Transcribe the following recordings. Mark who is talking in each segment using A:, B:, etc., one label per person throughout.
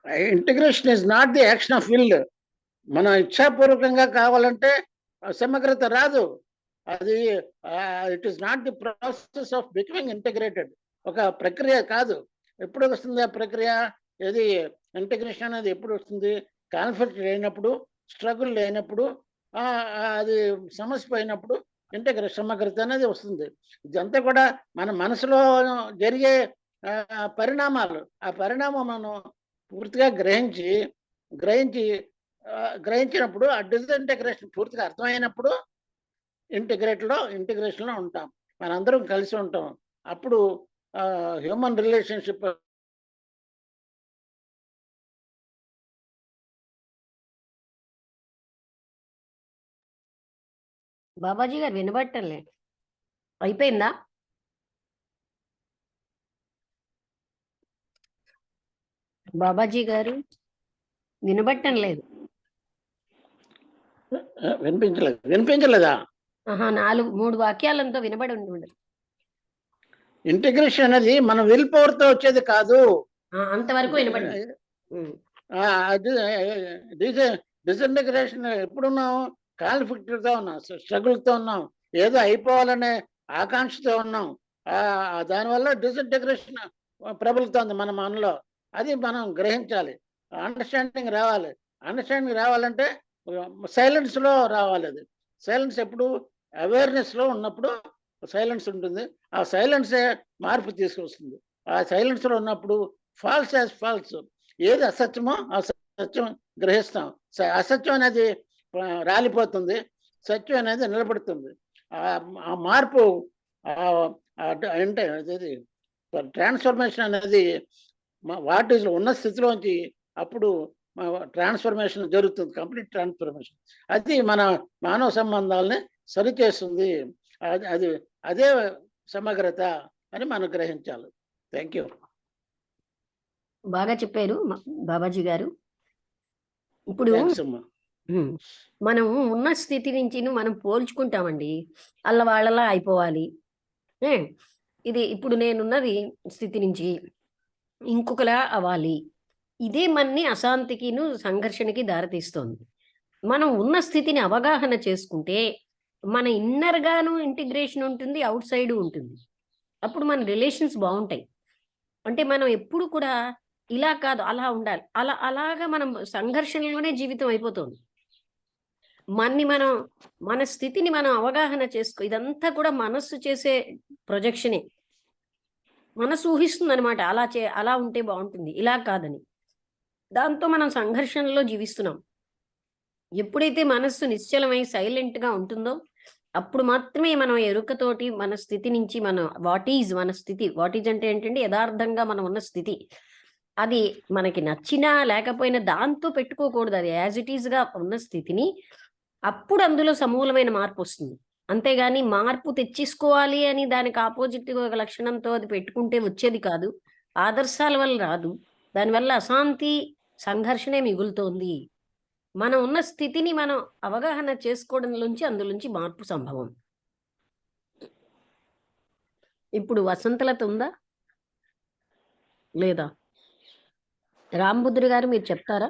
A: Integration is not the action of will. మనం ఇచ్ఛాపూర్వకంగా కావాలంటే సమగ్రత రాదు. అది it is not the process of becoming integrated. ఒక ప్రక్రియ కాదు. ఎప్పుడు వస్తుంది ఆ ప్రక్రియ? ఏది ఇంటిగ్రేషన్ అనేది ఎప్పుడు వస్తుంది? కాన్ఫ్లిక్ట్ లేనప్పుడు, స్ట్రగుల్ లేనప్పుడు, అది సమస్య పోయినప్పుడు ఇంటిగ్రేషన్ సమగ్రత అనేది వస్తుంది. ఇదంతా కూడా మన మనసులో జరిగే పరిణామాలు. ఆ పరిణామం మనం పూర్తిగా గ్రహించి గ్రహించినప్పుడు ఆ డిజింటిగ్రేషన్ పూర్తిగా అర్థమైనప్పుడు ఇంటిగ్రేషన్లో ఉంటాం. మనందరం కలిసి ఉంటాం. అప్పుడు హ్యూమన్ రిలేషన్షిప్
B: బాబాజీ గారు వినబట్టలే, అయిపోయిందా? బాబాజీ గారు వినబట్టం లేదు.
A: వినిపించలేదా?
B: 3 వాక్యాలంతో వినబడి ఉండదు.
A: ఇంటిగ్రేషన్ అనేది మన విల్ పవర్ తో వచ్చేది కాదు.
B: అంతవరకు వినబడింది.
A: డిసింటిగ్రేషన్ ఎప్పుడున్నాం? కాన్ఫ్లిక్ట్ తో ఉన్నాం, స్ట్రగుల్ తో ఉన్నాం, ఏదో అయిపోవాలనే ఆకాంక్షతో ఉన్నాం. దానివల్ల డిసింటిగ్రేషన్ ప్రబలుతోంది మన మనలో. అది మనం గ్రహించాలి. అండర్స్టాండింగ్ రావాలంటే సైలెన్స్ లో రావాలి. అది సైలెన్స్ ఎప్పుడు? అవేర్నెస్ లో ఉన్నప్పుడు సైలెన్స్ ఉంటుంది. ఆ సైలెన్సే మార్పు తీసుకొస్తుంది. ఆ సైలెన్స్ లో ఉన్నప్పుడు ఫాల్స్ యాజ్ ఫాల్స్, ఏది అసత్యమో ఆ సత్యం గ్రహిస్తాం. అసత్యం అనేది రాలిపోతుంది, సత్యం అనేది నిలబడుతుంది. ఆ మార్పు అంటే ట్రాన్స్ఫర్మేషన్ అనేది వాటి ఉన్న స్థితిలోంచి అప్పుడు ట్రాన్స్ఫర్మేషన్ జరుగుతుంది, కంప్లీట్ ట్రాన్స్ఫర్మేషన్. అది మన మానవ సంబంధాలని సరిచేస్తుంది. అదే సమగ్రత అని మనం గ్రహించాలి. Thank you.
B: బాగా చెప్పారు బాబాజీ గారు. ఇప్పుడు మనం ఉన్న స్థితి నుంచి మనం పోల్చుకుంటామండి, వాళ్ళలా అయిపోవాలి. ఇది ఇప్పుడు నేనున్నది స్థితి నుంచి ఇంకొకలా అవ్వాలి. ఇదే మన్ని అశాంతికిను సంఘర్షణకి దారితీస్తుంది. మనం ఉన్న స్థితిని అవగాహన చేసుకుంటే మన ఇన్నర్ గాను ఇంటిగ్రేషన్ ఉంటుంది, అవుట్ సైడ్ ఉంటుంది. అప్పుడు మన రిలేషన్స్ బాగుంటాయి. అంటే మనం ఎప్పుడు కూడా ఇలా కాదు అలా ఉండాలి, అలాగా మనం సంఘర్షణలోనే జీవితం అయిపోతుంది. మన స్థితిని మనం అవగాహన చేసుకో. ఇదంతా కూడా మనస్సు చేసే ప్రొజెక్షనే. మనసు ఊహిస్తుంది అనమాట, అలా ఉంటే బాగుంటుంది, ఇలా కాదని. దాంతో మనం సంఘర్షణలో జీవిస్తున్నాం. ఎప్పుడైతే మనస్సు నిశ్చలమై సైలెంట్ గా ఉంటుందో అప్పుడు మాత్రమే మనం ఎరుకతోటి మన స్థితి నుంచి వాట్ ఈజ్ మన స్థితి, వాట్ ఈజ్ అంటే ఏంటంటే యథార్థంగా మనం ఉన్న స్థితి. అది మనకి నచ్చినా లేకపోయినా దాంతో పెట్టుకోకూడదు. అది యాజ్ ఇట్ ఈజ్ గా ఉన్న స్థితిని, అప్పుడు అందులో సమూలమైన మార్పు వస్తుంది. అంతేగాని మార్పు తెచ్చేసుకోవాలి అని దానికి ఆపోజిట్ ఒక లక్షణంతో అది పెట్టుకుంటే వచ్చేది కాదు. ఆదర్శాల వల్ల రాదు. దానివల్ల అశాంతి, సంఘర్షణే మిగులుతోంది. మనం ఉన్న స్థితిని మనం అవగాహన చేసుకోవడంలోంచి అందులోంచి మార్పు సంభవం. ఇప్పుడు వసంతలత ఉందా లేదా? రాంబుద్రుడు గారు మీరు చెప్తారా?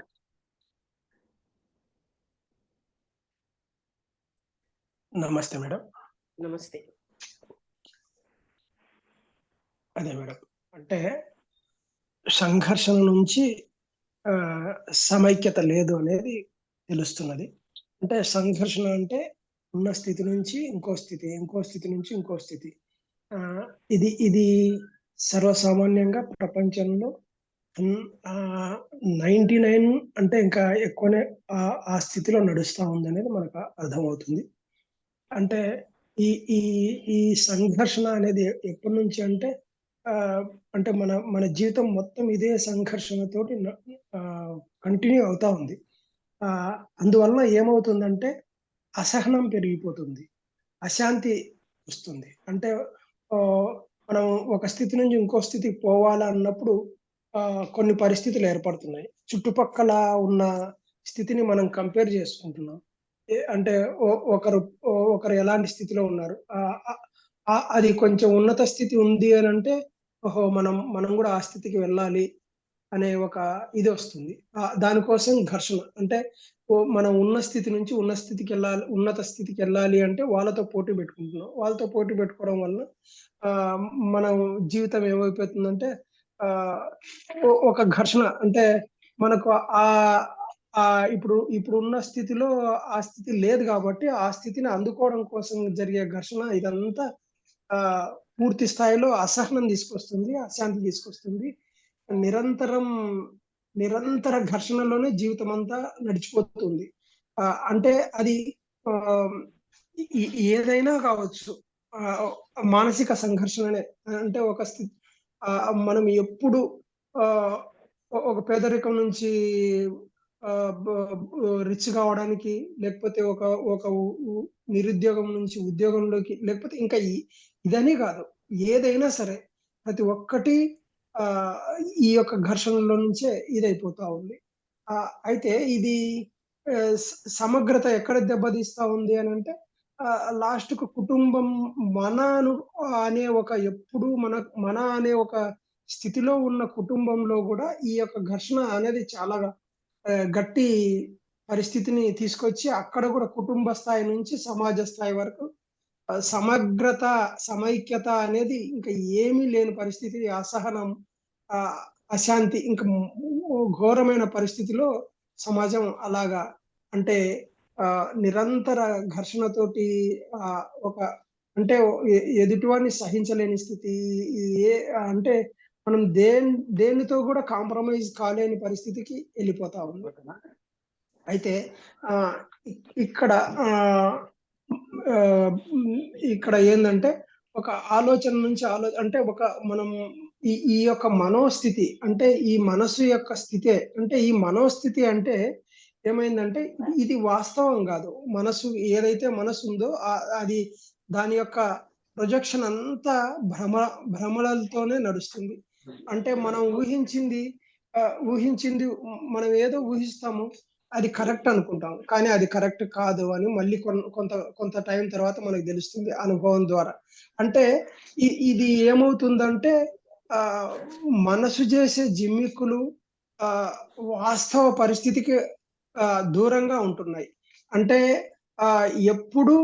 C: నమస్తే మేడం.
B: నమస్తే.
C: అదే మేడం, అంటే సంఘర్షణ నుంచి సమైక్యత లేదు అనేది తెలుస్తున్నది. అంటే సంఘర్షణ అంటే ఉన్న స్థితి నుంచి ఇంకో స్థితి, ఇంకో స్థితి నుంచి ఇంకో స్థితి. ఇది సర్వసామాన్యంగా ప్రపంచంలో 99 అంటే ఇంకా ఎక్కువనే ఆ స్థితిలో నడుస్తూ ఉంది అనేది మనకు అర్థమవుతుంది. అంటే ఈ ఈ ఈ సంఘర్షణ అనేది ఎప్పటి నుంచి అంటే అంటే మన జీవితం మొత్తం ఇదే సంఘర్షణతోటి కంటిన్యూ అవుతా ఉంది. అందువల్ల ఏమవుతుందంటే అసహనం పెరిగిపోతుంది, అశాంతి వస్తుంది. అంటే మనం ఒక స్థితి నుంచి ఇంకో స్థితికి పోవాలన్నప్పుడు కొన్ని పరిస్థితులు ఏర్పడుతున్నాయి. చుట్టుపక్కల ఉన్న స్థితిని మనం కంపేర్ చేసుకుంటున్నాం. అంటే ఒకరు ఎలాంటి స్థితిలో ఉన్నారు, అది కొంచెం ఉన్నత స్థితి ఉంది అని అంటే ఓహో మనం కూడా ఆ స్థితికి వెళ్ళాలి అనే ఒక ఇది వస్తుంది. దానికోసం ఘర్షణ అంటే మనం ఉన్న స్థితి నుంచి ఉన్నత స్థితికి వెళ్ళాలి అంటే వాళ్ళతో పోటీ పెట్టుకుంటున్నాం. వాళ్ళతో పోటీ పెట్టుకోవడం వల్ల మనం జీవితం ఏమైపోతుందంటే ఒక ఘర్షణ అంటే మనకు ఇప్పుడున్న స్థితిలో ఆ స్థితి లేదు కాబట్టి ఆ స్థితిని అందుకోవడం కోసం జరిగే ఘర్షణ ఇదంతా పూర్తి స్థాయిలో అసహనం తీసుకొస్తుంది, అశాంతి తీసుకొస్తుంది. నిరంతర ఘర్షణలోనే జీవితం అంతా నడిచిపోతుంది. అంటే అది ఏదైనా కావచ్చు. మానసిక సంఘర్షణనే అంటే ఒక స్థితి మనం ఎప్పుడు ఒక పేదరికం నుంచి రిచ్ కావడానికి, లేకపోతే ఒక నిరుద్యోగం నుంచి ఉద్యోగంలోకి, లేకపోతే ఇంకా ఇదని కాదు, ఏదైనా సరే ప్రతి ఒక్కటి ఈ యొక్క ఘర్షణలో నుంచే ఇదైపోతా ఉంది. అయితే ఇది సమగ్రత ఎక్కడ దెబ్బతీస్తా ఉంది అని అంటే లాస్ట్ కు కుటుంబం మన అనే ఒక స్థితిలో ఉన్న కుటుంబంలో కూడా ఈ యొక్క ఘర్షణ అనేది చాలా గట్టి పరిస్థితిని తీసుకొచ్చి అక్కడ కూడా కుటుంబ స్థాయి నుంచి సమాజ స్థాయి వరకు సమగ్రత, సమైక్యత అనేది ఇంకా ఏమీ లేని పరిస్థితి, అసహనం, అశాంతి ఇంకా ఘోరమైన పరిస్థితిలో సమాజం అలాగా అంటే నిరంతర ఘర్షణతోటి ఒక అంటే ఎదుటివాడిని సహించలేని స్థితి, అంటే మనం దేనితో కూడా కాంప్రమైజ్ కాలేని పరిస్థితికి వెళ్ళిపోతా ఉంది. అయితే ఇక్కడ ఏంటంటే ఒక ఆలోచన నుంచి అంటే మనం ఈ యొక్క మనోస్థితి అంటే ఈ మనసు యొక్క స్థితే అంటే ఈ మనోస్థితి అంటే ఏమైందంటే ఇది వాస్తవం కాదు. మనసు ఏదైతే మనసు ఉందో అది దాని యొక్క ప్రొజెక్షన్ అంతా భ్రమలతోనే నడుస్తుంది. అంటే మనం ఊహించింది మనం ఏదో ఊహిస్తాము, అది కరెక్ట్ అనుకుంటాం, కానీ అది కరెక్ట్ కాదు అని మళ్ళీ కొంత టైం తర్వాత మనకు తెలుస్తుంది అనుభవం ద్వారా. అంటే ఇది ఏమవుతుందంటే మనసు చేసే జిమ్మిక్కులు వాస్తవ పరిస్థితికి దూరంగా ఉంటున్నాయి. అంటే ఎప్పుడు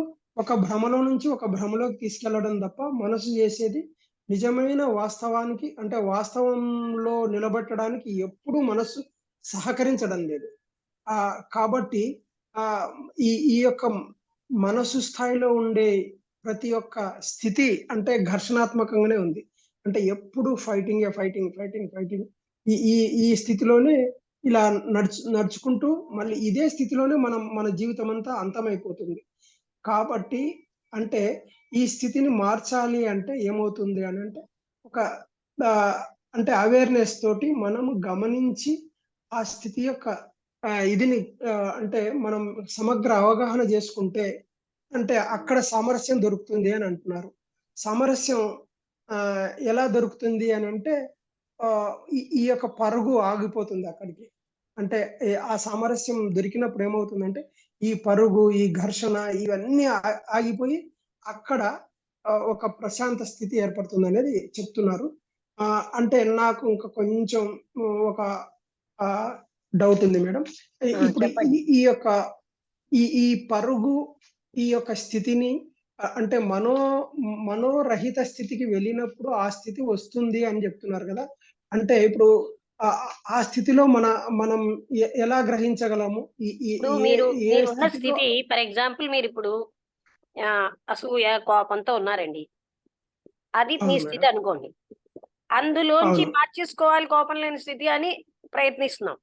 C: ఒక భ్రమలో నుంచి ఒక భ్రమలోకి తీసుకెళ్లడం తప్ప మనసు చేసేది నిజమైన వాస్తవానికి అంటే వాస్తవంలో నిలబెట్టడానికి ఎప్పుడు మనసు సహకరించడం లేదు. కాబట్టి ఈ యొక్క మనసు స్థాయిలో ఉండే ప్రతి ఒక్క స్థితి అంటే ఘర్షణాత్మకంగానే ఉంది. అంటే ఎప్పుడు ఫైటింగ్ ఈ స్థితిలోనే ఇలా నడుచుకుంటూ మళ్ళీ ఇదే స్థితిలోనే మన జీవితం అంతా అంతమైపోతుంది. కాబట్టి అంటే ఈ స్థితిని మార్చాలి అంటే ఏమవుతుంది అని అంటే ఒక అంటే అవేర్నెస్ తోటి మనము గమనించి ఆ స్థితి యొక్క ఇదిని అంటే మనం సమగ్ర అవగాహన చేసుకుంటే అంటే అక్కడ సామరస్యం దొరుకుతుంది అని అంటున్నారు. సామరస్యం ఎలా దొరుకుతుంది అని అంటే ఈ యొక్క పరుగు ఆగిపోతుంది అక్కడికి. అంటే ఆ సామరస్యం దొరికినప్పుడు ఏమవుతుందంటే ఈ పరుగు, ఈ ఘర్షణ ఇవన్నీ ఆగిపోయి అక్కడ ఒక ప్రశాంత స్థితి ఏర్పడుతుంది అనేది చెప్తున్నారు. అంటే నాకు ఇంకా కొంచెం ఒక డౌట్ ఉంది మేడం. ఇప్పుడు ఈ పరుగు ఈ యొక్క స్థితిని అంటే మనోరహిత స్థితికి వెళ్ళినప్పుడు ఆ స్థితి వస్తుంది అని చెప్తున్నారు కదా. అంటే ఇప్పుడు ఆ స్థితిలో మనం ఎలా గ్రహించగలము?
B: మీరున్న స్థితి ఫర్ ఎగ్జాంపుల్ మీరు ఇప్పుడు అసూయ, కోపంతో ఉన్నారండి. అది మీ స్థితి అనుకోండి. అందులోంచి మార్చేసుకోవాలి కోపం లేని స్థితి అని ప్రయత్నిస్తున్నాం.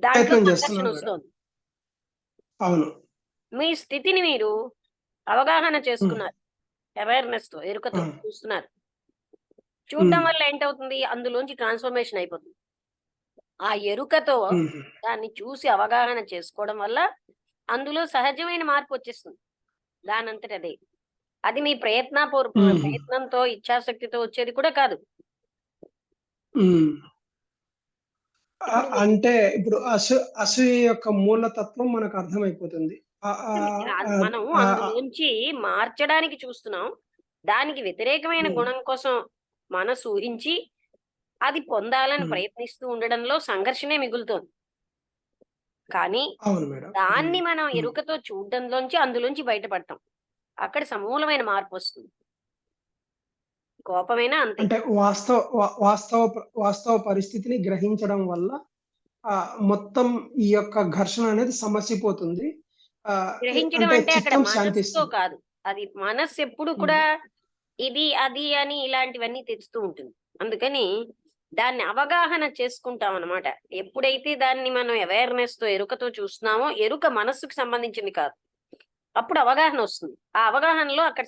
B: దాంట్లో సంఘర్షణ వస్తుంది.
C: అవును.
B: మీ స్థితిని మీరు అవగాహన చేసుకున్నారు, అవేర్నెస్ తో, ఎరుకతో చూస్తున్నారు. చూడడం వల్ల ఏంటవుతుంది? అందులోంచి ట్రాన్స్ఫర్మేషన్ అయిపోతుంది. ఆ ఎరుకతో దాన్ని చూసి అవగాహన చేసుకోవడం వల్ల అందులో సహజమైన మార్పు వచ్చేస్తుంది దానంతట అదే. అది మీ ప్రయత్నంతో, ఇచ్ఛాశక్తితో వచ్చేది కూడా కాదు.
C: అంటే ఇప్పుడు అసూయ యొక్క మూలతత్వం మనకు అర్థమైపోతుంది.
B: మనం అందులోంచి మార్చడానికి చూస్తున్నాం. దానికి వ్యతిరేకమైన గుణం కోసం మనసు ఊహించి అది పొందాలని
C: ఉమ్,
B: ప్రయత్నిస్తూ ఉండడంలో సంఘర్షణే మిగులుతోంది. కానీ
C: అవును మేడం.
B: దాన్ని మనం
C: ఉమ్.
B: ఎరుకతో చూడడంలోంచి అందులోంచి బయటపడతాం. అక్కడ సమూలమైన మార్పు వస్తుంది. కోపమైనా అంతే.
C: అంటే వాస్తవ పరిస్థితిని గ్రహించడం వల్ల మొత్తం ఈ యొక్క ఘర్షణ అనేది సమసిపోతుంది.
B: గ్రహించడం
C: అంటే
B: అంటే అక్కడ
C: చిత్తం
B: మనస్సుతో
C: శాంతిస్తుంది.
B: కాదు. అది మనస్సు ఎప్పుడు
C: ఉమ్,
B: కూడా ఇది, అది అని ఇలాంటివన్నీ తెస్తూ ఉంటుంది. అందుకని దాన్ని అవగాహన చేసుకుంటాం అన్నమాట. ఎప్పుడైతే దాన్ని మనం అవేర్‌నెస్‌తో ఎరుకతో చూస్తున్నామో, ఎరుక మనస్సుకు సంబంధించింది కాదు. అప్పుడు అవగాహన వస్తుంది. ఆ అవగాహనలో అక్కడ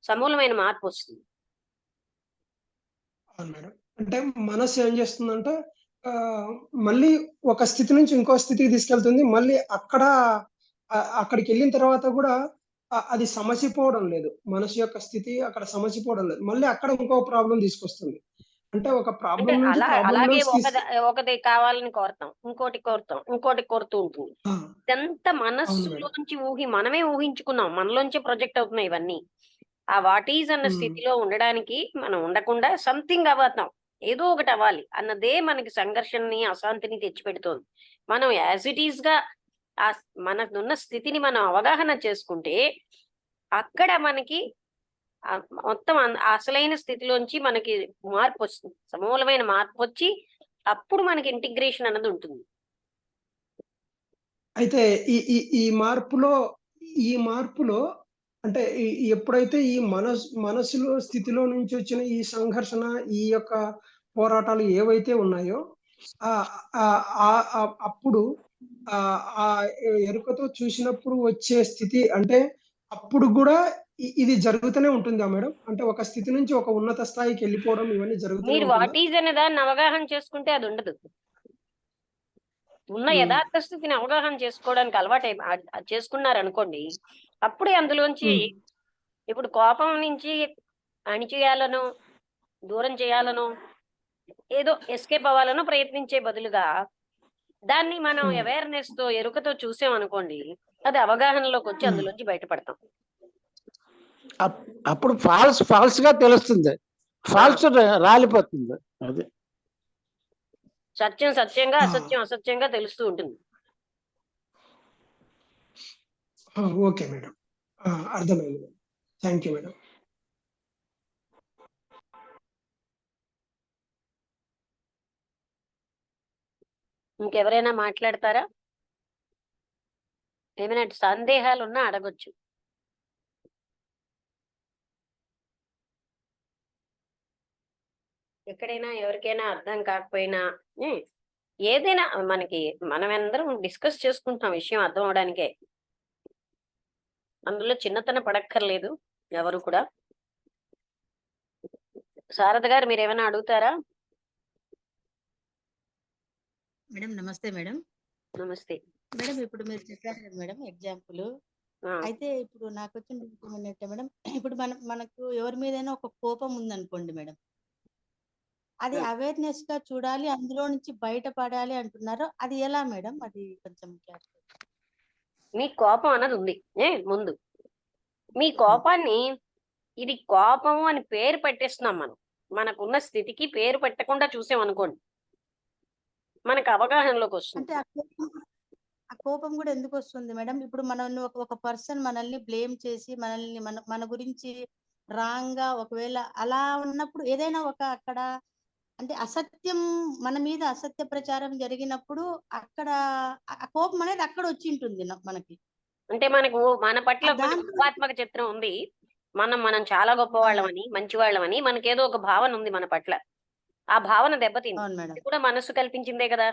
B: సమూలమైన మార్పు వస్తుంది.
C: అవును మేడం. అంటే మనస్సు ఏం చేస్తుందంటే మళ్ళీ ఒక స్థితి నుంచి ఇంకో స్థితికి తీసుకెళ్తుంది. మళ్ళీ అక్కడికెళ్ళిన తర్వాత గూడా అది సమసిపోవడం లేదు. మనసు యొక్క స్థితి అక్కడ సమసిపోవడం లేదు. మళ్ళీ అక్కడ ఇంకో ప్రాబ్లమ్ తీసుకొస్తుంది. అంటే ఒక
B: అంటే
C: ప్రాబ్లమ్ నుంచి
B: అలాగే
C: ప్రాబ్లమ్‌లోంచి
B: ఒకటి కావాలని కోరతాం. ఇంకోటి కోరుతాం. ఇంకోటి కోరుతూ ఉంటుంది.
C: ఆ!
B: ఇదంతా
C: అవును మేడం.
B: మనస్సులోంచి మనమే ఊహించుకున్నాం. మనలోంచే ప్రొజెక్ట్ అవుతున్నాయి ఇవన్నీ. ఆ వాట్ ఈజ్ అన్న
C: హ్మ్.
B: స్థితిలో ఉండడానికి మనం ఉండకుండా సంథింగ్ అవ్వతాం. ఏదో ఒకటి అవ్వాలి అన్నదే మనకి సంఘర్షణని, అశాంతిని తెచ్చిపెడుతోంది. మనం యాజ్ ఇట్ ఈస్‌గా మనకున్న స్థితిని మనం అవగాహన చేసుకుంటే, అక్కడ మనకి మొత్తం అసలైన స్థితిలోంచి మనకి మార్పొస్తుంది. సమూలమైన మార్పొచ్చి, అప్పుడు మనకి ఇంటిగ్రేషన్ అన్నది ఉంటుంది.
C: అయితే ఈ ఈ ఈ మార్పులో ఈ మార్పులో అంటే ఎప్పుడైతే ఈ మనసులో స్థితిలో నుంచి వచ్చిన ఈ సంఘర్షణ, ఈ యొక్క పోరాటాలు ఏవైతే ఉన్నాయో ఆహ్, ఆహ్, అప్పుడు ఆ ఎరుకతో చూసినప్పుడు వచ్చే స్థితి అంటే అప్పుడు గూడా ఇది జరుగుతూనే ఉంటుందా మేడం? అంటే ఒక స్థితి నుంచి ఒక ఉన్నత స్థాయికెళ్ళిపోవడం ఇవన్నీ జరుగుతూనే
B: మీరు
C: ఉంటుందా?
B: వాట్ ఈజ్ అనే దాన్ని అవగాహన చేసుకుంటే అదుండదు. ఉన్న
C: హ్మ్.
B: యథార్థ స్థితిని అవగాహన చేసుకోవడానికి చేసుకున్నారనుకోండి, అప్పుడే అందులోంచి
C: హ్మ్.
B: ఇప్పుడు కోపం నుంచి అణిచేయాలనో, దూరం చేయాలనో, ఏదో ఎస్కేప్ అవ్వాలనో ప్రయత్నించే బదులుగా, దాన్ని మనం
C: హ్మ్.
B: అవేర్‌నెస్‌తో, ఎరుకతో చూసామనుకోండి, అది అవగాహనలోకొచ్చి
C: హ్మ్.
B: అందులోంచి బయటపడతాం.
A: అప్పుడు ఫాల్స్‌గా తెలుస్తుంది.
B: ఆ!
A: ఫాల్స్ రాలిపోతుంది. అది.
B: సత్యం సత్యంగా,
C: ఆ!
B: అసత్యం అసత్యంగా తెలుస్తూ ఉంటుంది.
C: Okay madam. అర్థమైంది మేడం. Thank you madam.
B: ఇంకెవరైనా మాట్లాడతారా? ఏమైనా సందేహాలున్నా అడగొచ్చు. ఎక్కడైనా ఎవరికైనా అర్థం కాకపోయినా హ్మ్. ఏదైనా మనమందరం డిస్కస్ చేసుకుంటున్నాం విషయం అర్థం అవ్వడానికే. అందులో చిన్నతనం పడక్కర్లేదు ఎవరు కూడా. శారద గారు మీరేమైనా అడుగుతారా?
D: మేడం నమస్తే మేడం.
B: నమస్తే.
D: మేడం ఇప్పుడు మీరు చెప్పారు కదా మేడం ఎగ్జాంపుల్.
B: ఆ!
D: అయితే ఇప్పుడు నాకొచ్చిన డౌట్ ఏంటంటే మేడం, ఇప్పుడు మనకు ఎవరి మీదైనా ఒక కోపం ఉందనుకోండి మేడం. అది
B: హ్మ్.
D: అవేర్‌నెస్‌గా చూడాలి, అందులో నుంచి బయటపడాలి అంటున్నారు. అది ఎలా మేడం? అది కొంచెం క్లారిటీ.
B: మీకు కోపం అన్నది ఉంది. ముందు. మీ
D: హ్మ్.
B: కోపాన్ని ఇది కోపం అని పేరు పెట్టేస్తున్నాం మనం. మనకున్న స్థితికి పేరు పెట్టకుండా చూసామనుకోండి. మనకు అవగాహనలోకొస్తుంది.
D: అంటే ఆ కోపం గూడా ఎందుకొస్తుంది మేడం? ఇప్పుడు మనల్ని ఒక పర్సన్ మనల్ని బ్లేమ్ చేసి మనల్ని మన మన గురించి రాంగ్‌గా ఒకవేళ అలా ఉన్నప్పుడు ఏదైనా అక్కడ అంటే అసత్యం మన మీద అసత్య ప్రచారం జరిగినప్పుడు అక్కడ ఆ కోపం అనేది అక్కడొచ్చింటుంది మనకి.
B: అంటే మన పట్ల కొంచెం
D: దాని
B: ఊహాత్మక చిత్రం ఉంది. మనం చాలా
D: ఆ!
B: గొప్పవాళ్ళమని, మంచివాళ్ళమని మనకేదో ఒక భావన ఉంది మన పట్ల. ఆ భావన దెబ్బతింది.
D: అవును మేడం.
B: అది కూడా మనస్సు కల్పించిందే కదా!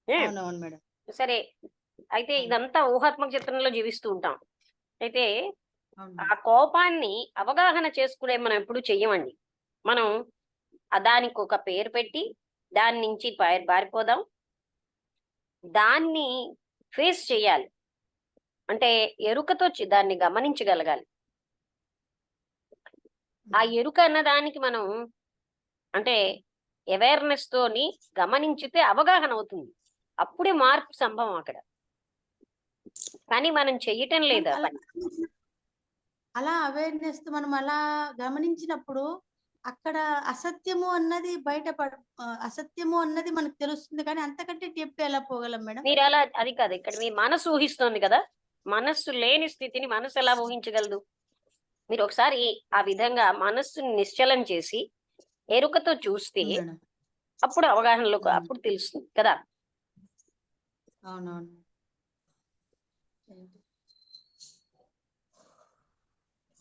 B: హ్మ్.
D: అవునవును మేడం.
B: సరే. అయితే
D: అవును.
B: ఇదంతా ఊహాత్మక చిత్రంలో జీవిస్తూ ఉంటాం. అయితే
D: అవును
B: ఆ
D: మేడం.
B: కోపాన్ని అవగాహన చేసుకునే మనం ఎప్పుడు చెయ్యమండి. మనం దానికొక పేరు పెట్టి దాని నుంచి పారిపోదాం. దాన్ని ఫేస్ చేయాలి. అంటే ఎరుకతో దాన్ని గమనించగలగాలి. ఆ
D: హ్మ్.
B: ఎరుక అన్నదానికి మనం అంటే అవేర్‌నెస్‌తోని గమనించితే అవగాహన అవుతుంది. అప్పుడే మార్పు సంభవం అక్కడ. కానీ మనం చెయ్యటం
D: మనం
B: లేదు ఆ
D: అలా
B: పని.
D: అలా అవేర్‌నెస్‌తో మనం అలా గమనించినప్పుడు అక్కడ అసత్యము అన్నది అసత్యము అన్నది మనకు తెలుస్తుంది, కానీ అంతకంటే డెప్త్ ఎలా పోగలం మేడం?
B: మీరు అలా అది కాదు, ఇక్కడ మీ మనసు ఊహిస్తోంది కదా, మనస్సు లేని స్థితిని మనసు ఎలా ఊహించగలదు? మీరు ఒకసారి ఆ విధంగా మనస్సుని నిశ్చలం చేసి ఎరుకతో చూస్తే
D: మేడం
B: అప్పుడు అవగాహనలోకి
D: అవును.
B: అప్పుడు తెలుస్తుంది కదా.
D: అవునవును.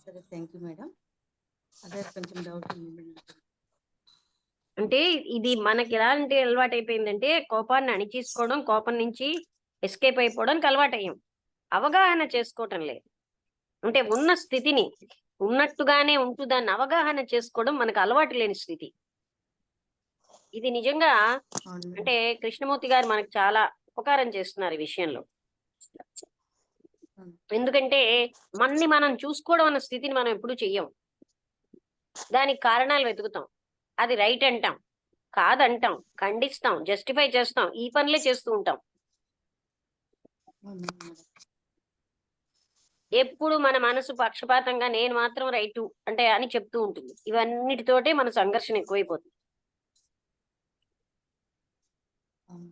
D: సరే, థ్యాంక్ యూ మేడం. అదే కొంచెం డౌట్ ఉంది మేడం.
B: అంటే ఇది మనకి ఎలాంటి అలవాటు అయిపోయిందంటే కోపాన్ని అణిచేసుకోవడం, కోపం నుంచి ఎస్కేప్ అయిపోవడానికి అలవాటయ్యాం, అవగాహన చేసుకోవటం లేదు. అంటే ఉన్న స్థితిని ఉన్నట్టుగానే ఉంటూ దాన్ని అవగాహన చేసుకోవడం మనకు అలవాటు లేని స్థితి. ఇది నిజంగా
D: అవును మేడం.
B: అంటే కృష్ణమూర్తి గారు మనకు చాలా ఉపకారం చేస్తున్నారు ఈ విషయంలో. ఎందుకంటే మనని మనం చూసుకోవడం అన్న స్థితిని మనం ఎప్పుడూ చెయ్యం. దానికి కారణాలు వెతుకుతాం, అది రైట్ అంటాం, కాదంటాం, ఖండిస్తాం, జస్టిఫై చేస్తాం, ఈ పనులే చేస్తూ ఉంటాం.
D: అవును మేడం.
B: ఎప్పుడు మన మనసు పక్షపాతంగా నేను మాత్రం రైటు అంటే అని చెప్తూ ఉంటుంది. ఇవన్నిటితోటే మన సంఘర్షణ ఎక్కువైపోతుంది.
D: అవును.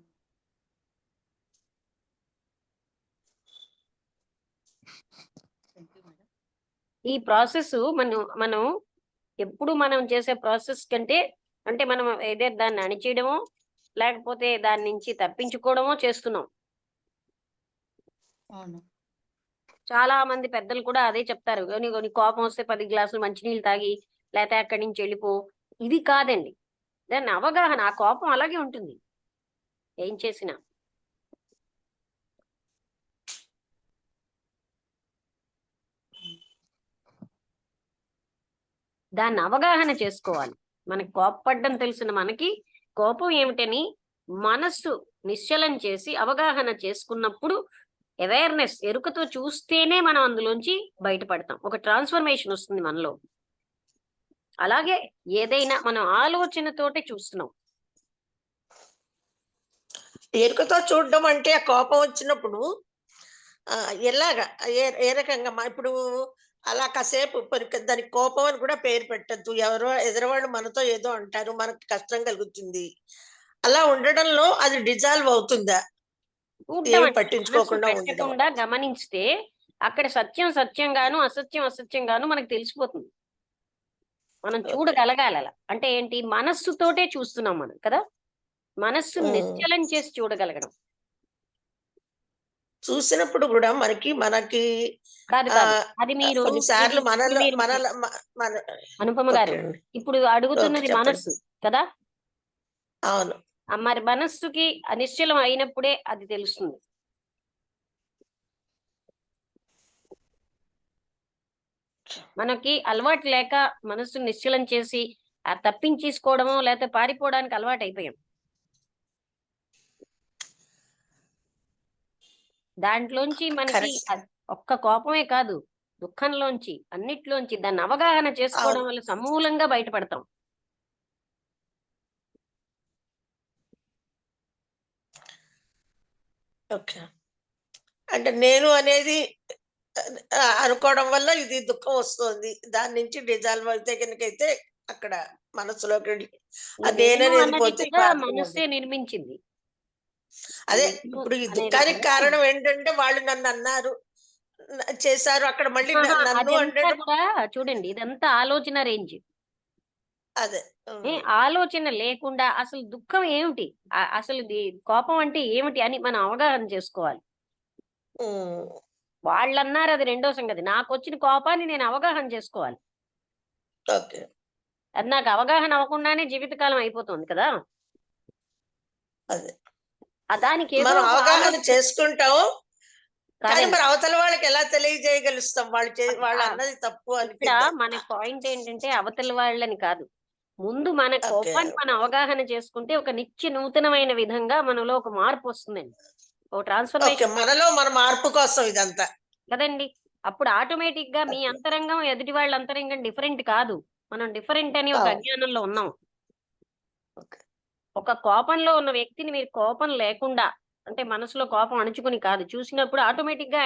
D: Thank you madam.
B: ఈ ప్రాసెస్ మనం ఎప్పుడు మనం చేసే ప్రాసెస్ కంటే అంటే మనం ఏదో దాన్ని అణిచేయడమో లేకపోతే దాని నుంచి తప్పించుకోవడమో చేస్తున్నాం.
D: అవును.
B: చాలా మంది పెద్దలు కూడా అదే చెప్తారు, కొన్ని కోపం వస్తే 10 గ్లాసులు మంచినీళ్ళు తాగి లేకపోతే అక్కడి నుంచి వెళ్ళిపో. ఇది కాదండి, దాన్ని అవగాహన, ఆ కోపం అలాగే ఉంటుంది ఏం చేసినా. దాన్ని అవగాహన చేసుకోవాలి. మనకి కోపపడ్డం తెలిసిన మనకి కోపం ఏమిటని మనస్సు నిశ్చలం చేసి అవగాహన చేసుకున్నప్పుడు అవేర్నెస్ ఎరుకతో చూస్తేనే మనం అందులోంచి బయటపడతాం, ఒక ట్రాన్స్ఫర్మేషన్ వస్తుంది మనలో. అలాగే ఏదైనా మనం ఆలోచనతోటే చూస్తున్నాం.
E: ఎరుకతో చూడడం అంటే ఆ కోపం వచ్చినప్పుడు ఎలాగా ఏ రకంగా ఇప్పుడు అలా కాసేపు దానికి కోపం అని కూడా పేరు పెట్టద్దు. ఎదురవాళ్ళు మనతో ఏదో అంటారు, మనకు కష్టం కలుగుతుంది, అలా ఉండడంలో అది డిజాల్వ్ అవుతుందా? ఏమి పట్టించుకోకుండా ఉండడం.
B: పెట్టకుండా గమనిస్తే అక్కడ సత్యం సత్యంగాను అసత్యం అసత్యంగాను మనకు తెలిసిపోతుంది. మనం చూడగలగాలి. అలా అంటే ఏంటి, మనస్సుతోటే చూస్తున్నాం మనం కదా, మనస్సు నిశ్చలం చేసి చూడగలగడం.
E: చూసినప్పుడు కూడా మనకి
B: కాదు కాదు, అది మీరు
E: కొన్నిసార్లు
B: అనుపమ గారు ఇప్పుడు అడుగుతున్నది మనస్సు కదా.
E: అవును.
B: మరి మనస్సుకి అనిశ్చలం అయినప్పుడే అది తెలుస్తుంది. మనకి అలవాటు లేక మనస్సు నిశ్చలం చేసి తప్పించేసుకోవడమో లేకపోతే పారిపోవడానికి అలవాటు అయిపోయాం. దాంట్లోంచి మనకి ఒక్క కోపమే కాదు, దుఃఖంలోంచి అన్నిట్లోంచి దాన్ని అవగాహన చేసుకోవడం వల్ల సమూలంగా బయటపడతాం.
E: ఓకే. అంటే నేను అనేది అనుకోవడం వల్ల ఇది దుఃఖం వస్తుంది, దాని నుంచి డిజాల్వ్ అయితే కనుకైతే అక్కడ మనసులోకి నేననేది పోతే
B: మనస్సే నిర్మించింది.
E: అదే ఇప్పుడు ఈ దుఃఖానికి కారణం ఏంటంటే వాళ్ళు నన్ను అన్నారు, చేశారు, అక్కడ మళ్ళీ నన్ను అంటే
B: చూడండి, ఇదంతా ఆలోచన రేంజ్.
E: అదే
B: ఆలోచన లేకుండా అసలు దుఃఖం ఏమిటి, అసలు కోపం అంటే ఏమిటి అని మనం అవగాహన చేసుకోవాలి. వాళ్ళు అన్నారు, అది రెండో సంగతి. నాకు వచ్చిన కోపాన్ని నేను అవగాహన చేసుకోవాలి. అది నాకు అవగాహన అవ్వకుండానే జీవితకాలం అయిపోతుంది కదా. దానికి
E: మనం అవగాహన చేసుకుంటాం కానీ మరి అవతల వాళ్ళకి ఎలా తెలియజేయగలుస్తాం వాళ్ళు అన్నది తప్పు అని.
B: మన పాయింట్ ఏంటంటే అవతల వాళ్ళని కాదు, ముందు మన కోపాన్ని మనం అవగాహన చేసుకుంటే ఒక నిత్య నూతనమైన విధంగా మనలో ఒక మార్పు వస్తుందండి, ఒక ట్రాన్స్ఫర్మేషన్
E: మనలో మన మార్పు కోసం ఇదంతా
B: కదండి. అప్పుడు ఆటోమేటిక్ గా మీ అంతరంగం ఎదుటి వాళ్ళ అంతరంగం డిఫరెంట్ కాదు, మనం డిఫరెంట్ అని ఒక అజ్ఞానంలో ఉన్నాం. ఒక కోపంలో ఉన్న వ్యక్తిని మీరు కోపం లేకుండా అంటే మనసులో కోపం అణుచుకుని కాదు చూసినప్పుడు ఆటోమేటిక్ గా,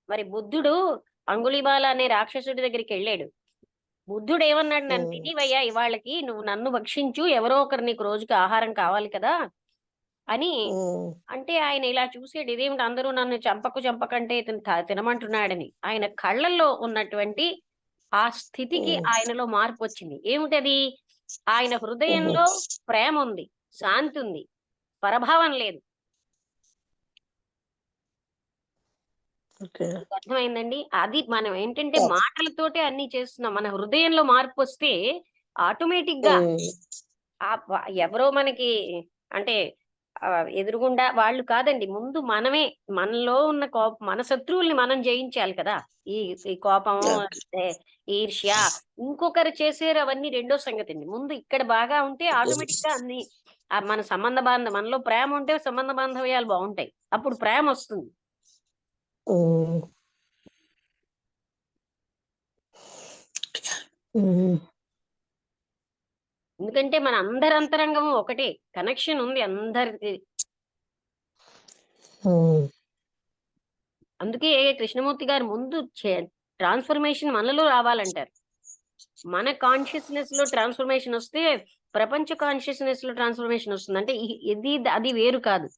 B: మరి బుద్ధుడు అంగుళీబాల అనే రాక్షసుడి దగ్గరికి వెళ్ళాడు. బుద్ధుడు ఏమన్నాడు, నన్ను తినివయ్యా ఇవాళకి, నువ్వు నన్ను భక్షించు, ఎవరో ఒకరు నీకు రోజుకి ఆహారం కావాలి కదా అని అంటే ఆయన ఇలా చూసాడు, ఇదేమిటి అందరూ నన్ను చంపకంటే ఇతను తినమంటున్నాడని. ఆయన కళ్ళల్లో ఉన్నటువంటి ఆ స్థితికి ఆయనలో మార్పు వచ్చింది. ఏమిటది? ఆయన హృదయంలో ప్రేమ ఉంది, శాంతి ఉంది, పరభావం లేదు. అర్థమైందండి? అది మనం ఏంటంటే మాటలతోటే అన్ని చేస్తున్నాం. మన హృదయంలో మార్పు వస్తే ఆటోమేటిక్ గా ఎవరో మనకి అంటే ఎదురుగుండా వాళ్ళు కాదండి, ముందు మనమే మనలో ఉన్న మన శత్రువుల్ని మనం జయించాలి కదా. ఈ కోపము, ఈర్ష్య, ఇంకొకరు చేసేరు అవన్నీ రెండో సంగతి అండి. ముందు ఇక్కడ బాగా ఉంటే ఆటోమేటిక్ గా అన్ని మన మనలో ప్రేమ ఉంటే సంబంధ బాంధవ్యాలు బాగుంటాయి, అప్పుడు ప్రేమ వస్తుంది. ఎందుకంటే మన అందరి అంతరంగము ఒకటే, కనెక్షన్ ఉంది అందరికి. అందుకే కృష్ణమూర్తి గారు ముందు ట్రాన్స్ఫర్మేషన్ మనలో రావాలంటారు. మన కాన్షియస్నెస్ లో ట్రాన్స్ఫర్మేషన్ వస్తే ప్రపంచ కాన్షియస్నెస్ లో ట్రాన్స్ఫర్మేషన్ వస్తుంది. అంటే ఇది అది వేరు కాదు.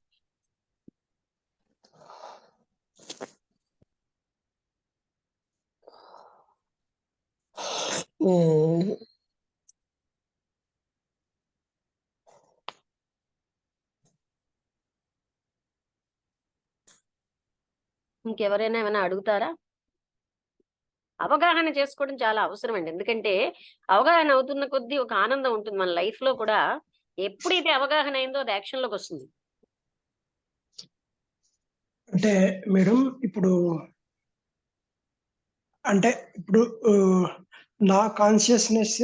B: ఇంకెవరైనా ఏమైనా అడుగుతారా? అవగాహన చేసుకోవడం చాలా అవసరం అండి. ఎందుకంటే అవగాహన అవుతున్న కొద్దీ ఒక ఆనందం ఉంటుంది మన లైఫ్ లో కూడా. ఎప్పుడైతే అవగాహన అయిందో అది యాక్షన్ లోకి వస్తుంది.
C: అంటే మేడం ఇప్పుడు నా కాన్షియస్నెస్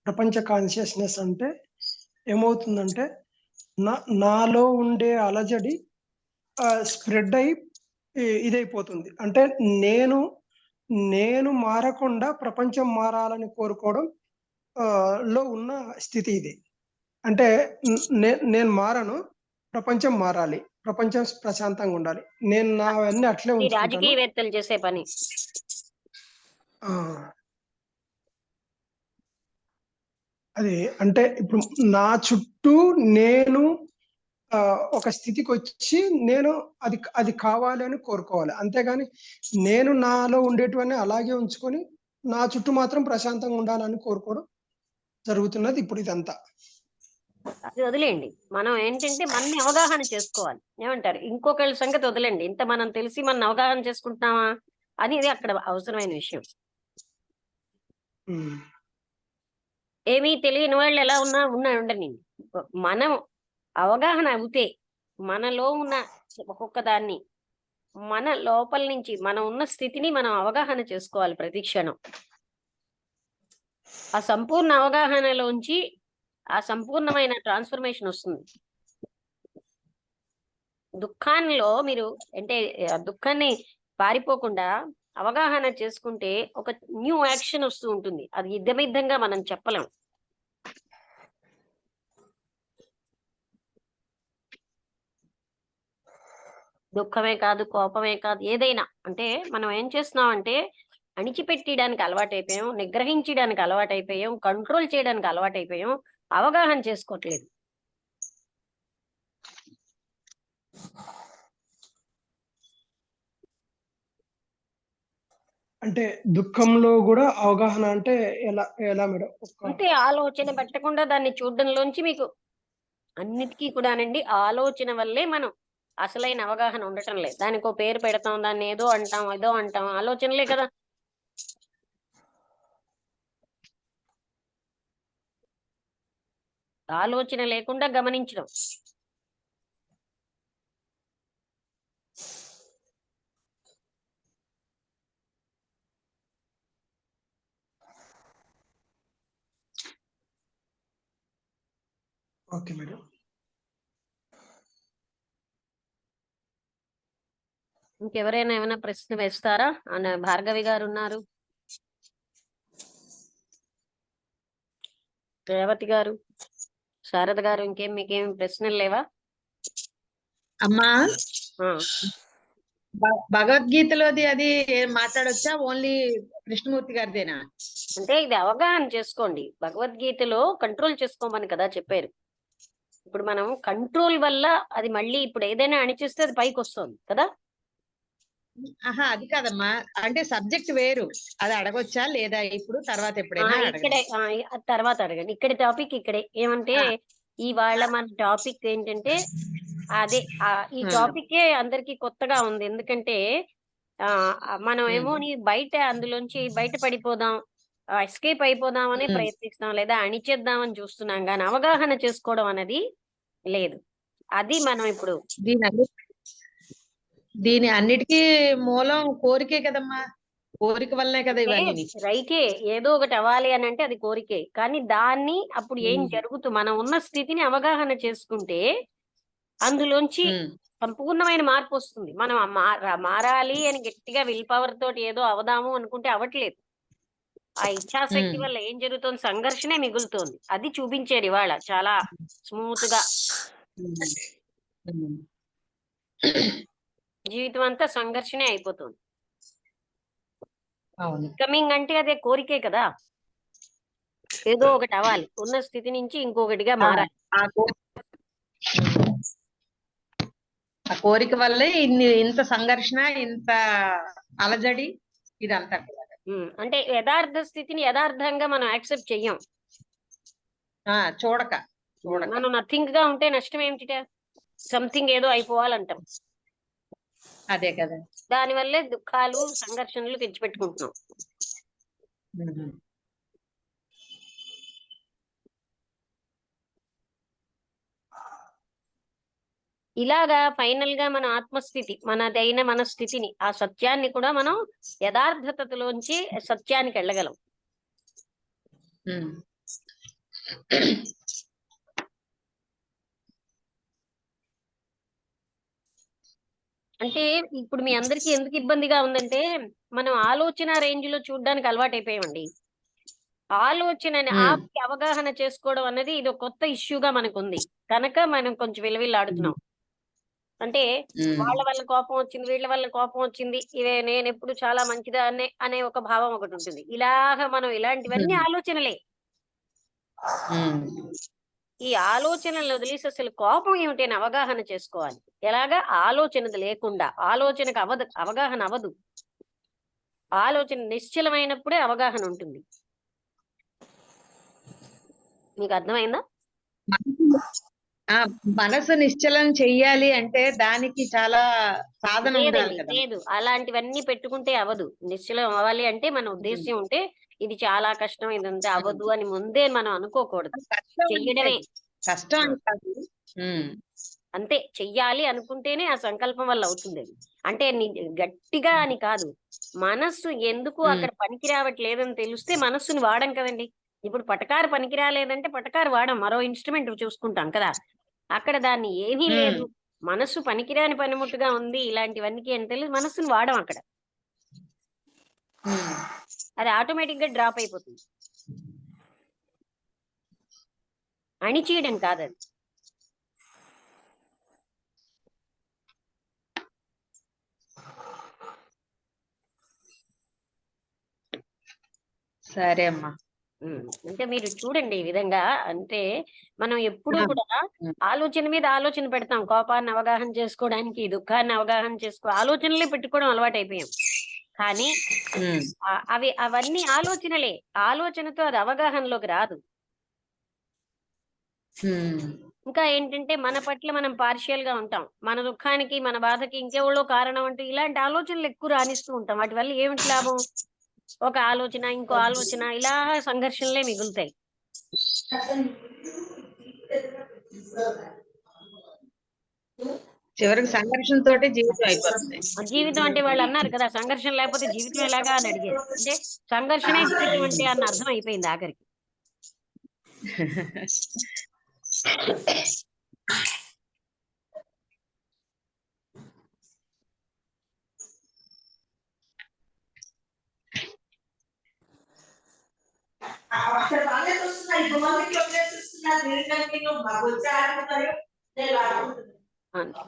C: ప్రపంచ కాన్షియస్నెస్ అంటే ఏమవుతుందంటే నాలో ఉండే అలజడి స్ప్రెడ్ అయి ఇదైపోతుంది. అంటే నేను మారకుండా ప్రపంచం మారాలని కోరుకోవడం లో ఉన్న స్థితి ఇది. అంటే నేను మారను, ప్రపంచం మారాలి, ప్రపంచం ప్రశాంతంగా ఉండాలి, నేను నావన్నీ అట్లే ఉంచుకుంటాను.
B: రాజకీయవేత్తలు చేసే పని.
C: అది అంటే ఇప్పుడు నా చుట్టూ నేను ఒక స్థితికి వచ్చి నేను అది కావాలి అని కోరుకోవాలి. అంతేగాని నేను నాలో ఉండేటివన్నీ అలాగే ఉంచుకొని నా చుట్టూ మాత్రం ప్రశాంతంగా ఉండాలని కోరుకోవడం జరుగుతున్నది ఇప్పుడు ఇదంతా.
B: అది వదిలేయండి. మనం ఏంటంటే మనని అవగాహన చేసుకోవాలి. ఏమంటారు? ఇంకొకళ్ళ సంగతి వదిలేండి. ఇంత మనం తెలిసి మన అవగాహన చేసుకుంటున్నామా అనేది అక్కడ అవసరమైన విషయం. ఏమీ తెలియని వాళ్ళు ఎలా ఉండని మనం అవగాహన అవుతే మనలో ఉన్న ఒక్కొక్క దాన్ని మన లోపల నుంచి మనం ఉన్న స్థితిని మనం అవగాహన చేసుకోవాలి ప్రతి క్షణం. ఆ సంపూర్ణ అవగాహనలోంచి ఆ సంపూర్ణమైన ట్రాన్స్ఫర్మేషన్ వస్తుంది. దుఃఖాల్లో మీరు అంటే దుఃఖాన్ని పారిపోకుండా అవగాహన చేసుకుంటే ఒక న్యూ యాక్షన్ వస్తూ ఉంటుంది. అది ఇద్దమిద్దంగా మనం చెప్పలేం. దుఃఖమే కాదు, కోపమే కాదు, ఏదైనా అంటే మనం ఏం చేస్తున్నాం అంటే అణిచిపెట్టడానికి అలవాటైపోయాం, నిగ్రహించడానికి అలవాటైపోయాం, కంట్రోల్ చేయడానికి అలవాటైపోయాం, అవగాహన చేసుకోవట్లేదు.
C: అంటే దుఃఖంలో కూడా అవగాహన అంటే ఎలా మేడం?
B: అంటే ఆలోచన పెట్టకుండా దాన్ని చూడడంలోంచి మీకు అన్నిటికీ కూడానండి ఆలోచన వల్లే మనం అసలైన అవగాహన ఉండటం లేదు. దానికి ఒక పేరు పెడతాం, దాన్ని ఏదో అంటాం, ఆలోచనలే కదా. ఆలోచన లేకుండా గమనించడం.
C: Okay madam.
B: ఇంకెవరైనా ఏమైనా ప్రశ్న వేస్తారా? భార్గవి గారు ఉన్నారు, రేవతి గారు, శారద గారు, మీకేం ప్రశ్నలు లేవా?
F: అమ్మా భగవద్గీతలోది అది మాట్లాడొచ్చా? ఓన్లీ కృష్ణమూర్తి గారిదేనా?
B: అంటే ఇది అవగాహన చేసుకోండి. భగవద్గీతలో కంట్రోల్ చేసుకోమని కదా చెప్పారు. ఇప్పుడు మనం కంట్రోల్ వల్ల అది మళ్ళీ ఇప్పుడు ఏదైనా అణిచేస్తే అది పైకి వస్తుంది కదా.
F: ఆహా, అది కాదమ్మా. అంటే సబ్జెక్ట్ వేరు. అది అడగొచ్చా లేదా ఇప్పుడు? తర్వాత ఎప్పుడైనా
B: ఇక్కడే
F: అడగండి.
B: తర్వాత అడగండి. ఇక్కడ టాపిక్ ఇక్కడే ఏమంటే ఇవాళ మన టాపిక్ ఏంటంటే అదే ఈ టాపికే అందరికి కొత్తగా ఉంది. ఎందుకంటే మనం ఏమో బయట అందులోంచి బయట పడిపోదాం, ఎస్కేప్ అయిపోదాం అని ప్రయత్నిస్తాం, లేదా అణిచేద్దామని చూస్తున్నాం, కానీ అవగాహన చేసుకోవడం అనేది లేదు. అది మనం ఇప్పుడు
F: దీని అన్నిటికీ మూలం కోరికే కదమ్మా. కోరిక వల్లనే కదా ఇవన్నీ.
B: రైటే, ఏదో ఒకటి అవ్వాలి అని అంటే అది కోరికే. కానీ దాన్ని అప్పుడు ఏం జరుగుతుంది, మనం ఉన్న స్థితిని అవగాహన చేసుకుంటే అందులోంచి సంపూర్ణమైన మార్పు వస్తుంది. మనం మారాలి అని గట్టిగా విల్ పవర్ తోటి ఏదో అవదాము అనుకుంటే అవ్వట్లేదు. ఆ ఇచ్ఛాశక్తి వల్ల ఏం జరుగుతుంది, సంఘర్షణే మిగులుతోంది. అది చూపించారు ఇవాళ చాలా స్మూత్ గా. జీవితం అంతా సంఘర్షణే అయిపోతుంది. కమింగ్ అంటే అదే కోరికే కదా, ఏదో ఒకటి అవ్వాలి, ఉన్న స్థితి నుంచి ఇంకొకటిగా మారాలి.
F: ఆ కోరిక వల్లే ఇంత సంఘర్షణ, ఇంత అలజడి ఇదంతా.
B: అంటే యథార్థ స్థితిని యథార్థంగా మనం యాక్సెప్ట్ చెయ్యం.
F: చూడక
B: మనం నథింగ్ గా ఉంటే నష్టం ఏమిటి? సంథింగ్ ఏదో అయిపోవాలంటాం.
F: అదే కదా,
B: దానివల్లే దుఃఖాలు సంఘర్షణలు తెచ్చిపెట్టుకుంటున్నాం. ఇలాగా ఫైనల్ గా మన ఆత్మస్థితి, మనదైన మన స్థితిని, ఆ సత్యాన్ని కూడా మనం యథార్థతలోంచి సత్యానికి వెళ్ళగలం. అంటే ఇప్పుడు మీ అందరికి ఎందుకు ఇబ్బందిగా ఉందంటే మనం ఆలోచన రేంజ్ లో చూడడానికి అలవాటు అయిపోయామండి. ఆలోచనని ఆపి అవగాహన చేసుకోవడం అన్నది ఇది ఒక కొత్త ఇష్యూగా మనకు ఉంది కనుక మనం కొంచెం విలవిల్లాడుతున్నాం. అంటే వాళ్ళ వల్ల కోపం వచ్చింది, వీళ్ళ వల్ల కోపం వచ్చింది, ఇవే నేను ఎప్పుడు చాలా మంచిదా అనే ఒక భావం ఒకటి ఉంటుంది. ఇలాగ మనం ఇలాంటివన్నీ ఆలోచనలే. ఈ ఆలోచనలు వదిలేసి అసలు కోపం ఏమిటి అని అవగాహన చేసుకోవాలి. ఎలాగా? ఆలోచనది లేకుండా ఆలోచనకు అవగాహన అవ్వదు. ఆలోచన నిశ్చలమైనప్పుడే అవగాహన ఉంటుంది. మీకు అర్థమైందా?
F: మనసు నిశ్చలం చెయ్యాలి అంటే దానికి చాలా సాధన ఉండాలి కదా.
B: లేదు, అలాంటివన్నీ పెట్టుకుంటే అవ్వదు. నిశ్చలం అవ్వాలి అంటే మన ఉద్దేశం ఉంటే ఇది చాలా కష్టం, ఇది ఉంటే అవ్వదు అని ముందే మనం అనుకోకూడదు. చెయ్యడమే
F: కష్టం.
B: అంతే, చెయ్యాలి అనుకుంటేనే ఆ సంకల్పం వల్ల అవుతుంది. అంటే గట్టిగా అని కాదు, మనస్సు ఎందుకు అక్కడ పనికి రావట్లేదని తెలిస్తే మనస్సుని వాడం కదండి. ఇప్పుడు పటకారు పనికి రాలేదంటే పటకారు వాడం, మరో ఇన్స్ట్రుమెంట్ చూసుకుంటాం కదా. అక్కడ దాన్ని ఏమీ లేదు, మనస్సు పనికిరాని పనిముట్టుగా ఉంది ఇలాంటివన్నీ అని తెలియదు, మనస్సుని వాడం అక్కడ. అది ఆటోమేటిక్ గా డ్రాప్ అయిపోతుంది. అణిచేయడం కాదది.
F: సరే అమ్మా.
B: అంటే మీరు చూడండి ఈ విధంగా. అంటే మనం ఎప్పుడు కూడా ఆలోచన మీద ఆలోచన పెడతాం. కోపాన్ని అవగాహన చేసుకోవడానికి, దుఃఖాన్ని అవగాహన ఆలోచనలే పెట్టుకోవడం అలవాటు అయిపోయాం. కానీ అవన్నీ ఆలోచనలే. ఆలోచనతో అది అవగాహనలోకి రాదు. ఇంకా ఏంటంటే మన పట్ల మనం పార్షియల్ గా ఉంటాం. మన దుఃఖానికి, మన బాధకి ఇంకెవరో కారణం అంటూ ఇలాంటి ఆలోచనలు ఎక్కువ రాణిస్తూ ఉంటాం. వాటి వల్ల ఏమిటి లాభం? ఒక ఆలోచన, ఇంకో ఆలోచన, ఇలా సంఘర్షణలే మిగులుతాయి.
F: చివరికి సంఘర్షణ తోటి జీవితం అయిపోతుంది.
B: జీవితం అంటే వాళ్ళు అన్నారు కదా, సంఘర్షణ లేకపోతే జీవితం ఎలాగా అని అడిగారు. అంటే సంఘర్షణే జీవితం అంటే అన్న అర్థం అయిపోయింది ఆఖరికి.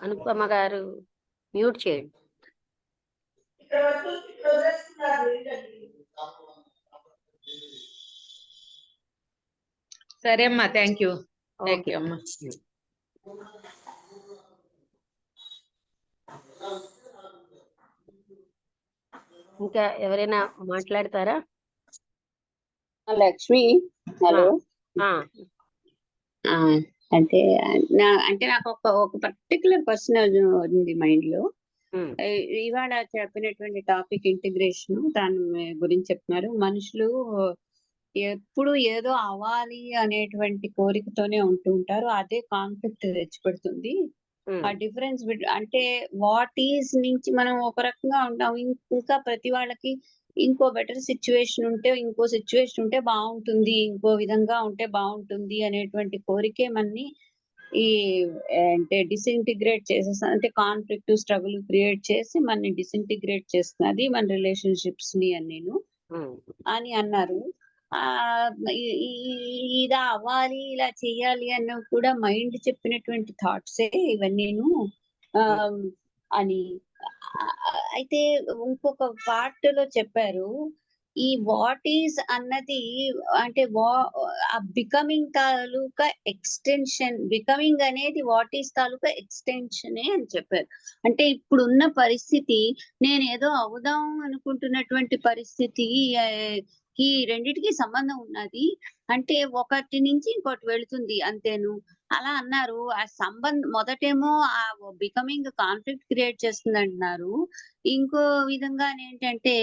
B: అనుపమ గారు మ్యూట్ చేయండి.
E: ఇక్కడ వరకు ఇక్కడ వదిలేస్తున్నారు ఏంటండి?
F: సరే అమ్మా, థ్యాంక్ యూ
B: ఓకే
F: అమ్మా.
B: ఇంకా ఎవరైనా మాట్లాడతారా?
G: లక్ష్మి, హలో.
B: ఆ,
G: అంటే నాకు ఒక పర్టికులర్ క్వశ్చన్ ఉంది మైండ్ లో.
B: ఉమ్,
G: ఇవాళ చెప్పినటువంటి టాపిక్ ఇంటిగ్రేషన్, దాని గురించి చెప్తున్నారు. మనుషులు ఎప్పుడు ఏదో అవ్వాలి అనేటువంటి కోరికతోనే ఉంటూ ఉంటారు. అదే కాన్ఫ్లిక్ట్ తెచ్చిపెడుతుంది.
B: ఉమ్,
G: ఆ డిఫరెన్స్ అంటే వాట్ ఈజ్ నుంచి మనం ఒక రకంగా ఉంటాం, ఇంకా ప్రతి వాళ్ళకి ఇంకో బెటర్ సిచ్యువేషన్ ఉంటే, ఇంకో సిచ్యువేషన్ ఉంటే బాగుంటుంది, ఇంకో విధంగా ఉంటే బాగుంటుంది అనేటువంటి కోరికే మనని ఈ అంటే డిసింటిగ్రేట్ చేసేస్తుంది. అంటే కాన్ఫ్లిక్ట్, స్ట్రగుల్ క్రియేట్ చేసి మనని డిసింటిగ్రేట్ చేస్తున్నది మన రిలేషన్షిప్స్ ని అని అన్నారు. ఇలా అవ్వాలి, ఇలా చెయ్యాలి అన్న కూడా మైండ్ చెప్పినటువంటి థాట్సే ఇవన్నీను అని. అయితే ఇంకొక పార్ట్ లో చెప్పారు, ఈ వాట్ ఈజ్ అన్నది అంటే బికమింగ్ తాలూకా ఎక్స్టెన్షన్, బికమింగ్ అనేది వాట్ ఈజ్ తాలూకా ఎక్స్టెన్షనే అని చెప్పారు. అంటే ఇప్పుడున్న పరిస్థితి, నేను ఏదో అవుదాం అనుకుంటున్నటువంటి పరిస్థితి ఈ రెండిటికి సంబంధం ఉన్నది. అంటే ఒకటి నుంచి ఇంకోటి వెళుతుంది అంతేను అలా అన్నారు. ఆ సంబంధం మొదటేమో ఆ బికమింగ్ కాన్ఫ్లిక్ట్ క్రియేట్ చేస్తుంది అంటున్నారు. ఇంకో విధంగా ఏంటంటే